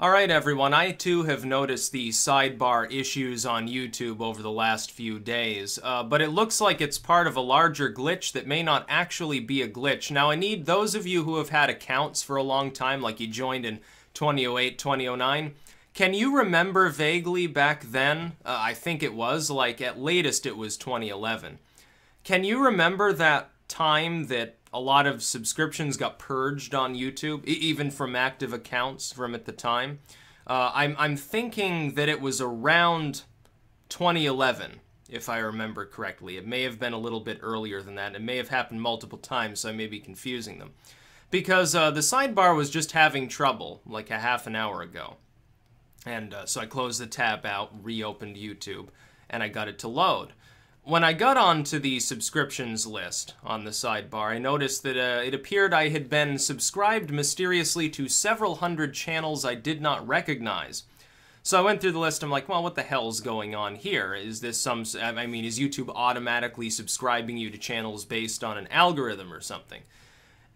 Alright everyone, I too have noticed the sidebar issues on YouTube over the last few days, but it looks like it's part of a larger glitch that may not actually be a glitch. Now I need those of you who have had accounts for a long time, like you joined in 2008, 2009, can you remember vaguely back then, I think it was, like at latest it was 2011, can you remember that time that a lot of subscriptions got purged on YouTube, even from active accounts from at the time? I'm thinking that it was around 2011, if I remember correctly. It may have been a little bit earlier than that. It may have happened multiple times, so I may be confusing them. Because the sidebar was just having trouble, like a half an hour ago. And so I closed the tab out, reopened YouTube, and I got it to load. When I got onto the subscriptions list on the sidebar, I noticed that it appeared I had been subscribed mysteriously to several hundred channels I did not recognize. So I went through the list, I'm like, well, what the hell's going on here? Is this is YouTube automatically subscribing you to channels based on an algorithm or something?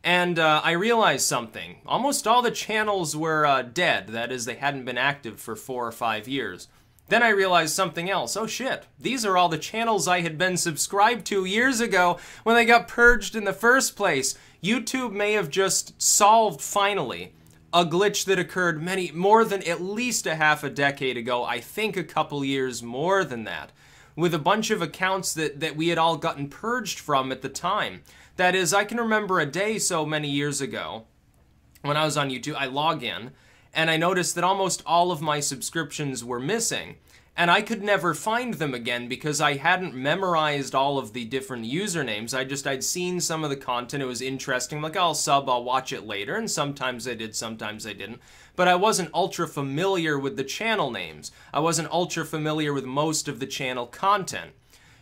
And I realized something. Almost all the channels were dead, that is, they hadn't been active for 4 or 5 years. Then I realized something else. Oh shit, these are all the channels I had been subscribed to years ago when they got purged in the first place. YouTube may have just solved, finally, a glitch that occurred more than at least a half a decade ago, I think a couple years more than that, with a bunch of accounts that we had all gotten purged from at the time. That is, I can remember a day so many years ago, when I was on YouTube, I log in, and I noticed that almost all of my subscriptions were missing. And I could never find them again because I hadn't memorized all of the different usernames. I'd seen some of the content, it was interesting, I'm like, I'll sub, I'll watch it later, and sometimes I did, sometimes I didn't. But I wasn't ultra familiar with the channel names. I wasn't ultra familiar with most of the channel content.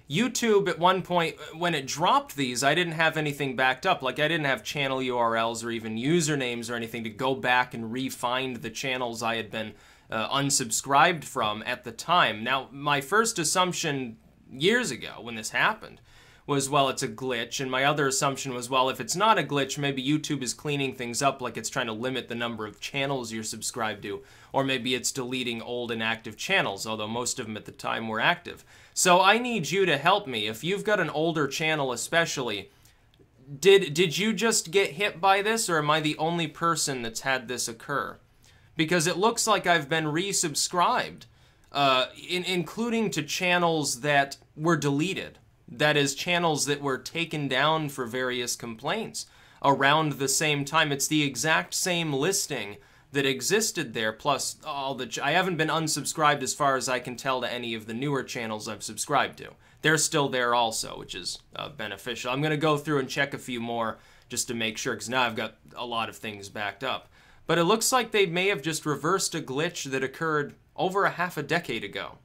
YouTube, at one point, when it dropped these, I didn't have anything backed up. Like, I didn't have channel URLs or even usernames or anything to go back and re-find the channels I had been unsubscribed from at the time. Now, my first assumption years ago when this happened was, well, it's a glitch, and my other assumption was, well, if it's not a glitch, maybe YouTube is cleaning things up, like it's trying to limit the number of channels you're subscribed to, or maybe it's deleting old inactive channels, although most of them at the time were active. So I need you to help me. If you've got an older channel especially, did you just get hit by this, or am I the only person that's had this occur? Because it looks like I've been resubscribed, including to channels that were deleted. That is, channels that were taken down for various complaints around the same time. It's the exact same listing that existed there, plus all the... I haven't been unsubscribed as far as I can tell to any of the newer channels I've subscribed to. They're still there also, which is beneficial. I'm going to go through and check a few more just to make sure, because now I've got a lot of things backed up. But it looks like they may have just reversed a glitch that occurred over a half a decade ago.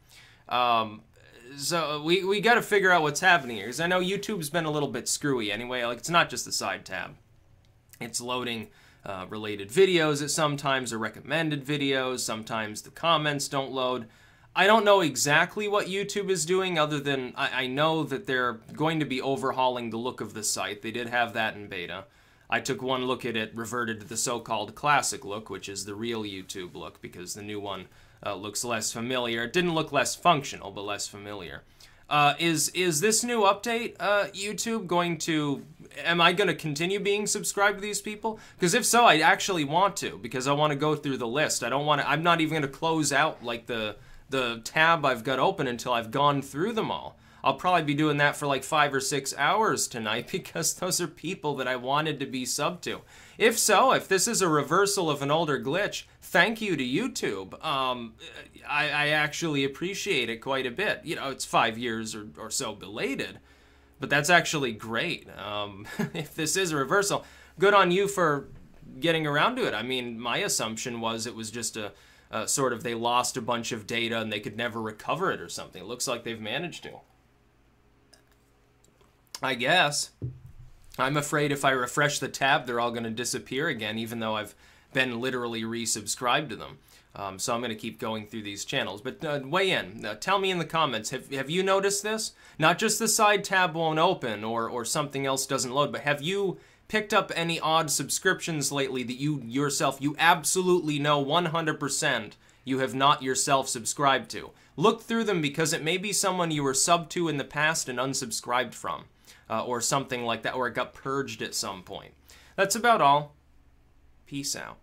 So we got to figure out what's happening here, because I know YouTube's been a little bit screwy anyway. Like, it's not just the side tab. It's loading related videos at sometimes, or recommended videos. Sometimes the comments don't load. I don't know exactly what YouTube is doing, other than I know that they're going to be overhauling the look of the site. They did have that in beta. I took one look at it, reverted to the so-called classic look, which is the real YouTube look, because the new one looks less familiar. It didn't look less functional, but less familiar. Is this new update, YouTube, going to... Am I going to continue being subscribed to these people? Because if so, I actually want to, because I want to go through the list. I don't want to... I'm not even going to close out, like, the tab I've got open until I've gone through them all. I'll probably be doing that for like 5 or 6 hours tonight, because those are people that I wanted to be subbed to. If so, if this is a reversal of an older glitch, thank you to YouTube. I actually appreciate it quite a bit. You know, it's 5 years or so belated, but that's actually great. If this is a reversal, good on you for getting around to it. I mean, my assumption was it was just a sort of they lost a bunch of data and they could never recover it or something. It looks like they've managed to. I guess. I'm afraid if I refresh the tab, they're all going to disappear again, even though I've been literally resubscribed to them. So I'm going to keep going through these channels. But weigh in. Tell me in the comments, have you noticed this? Not just the side tab won't open or something else doesn't load, but have you picked up any odd subscriptions lately that you absolutely know 100% you have not yourself subscribed to. Look through them, because it may be someone you were subbed to in the past and unsubscribed from, or something like that, or it got purged at some point. That's about all. Peace out.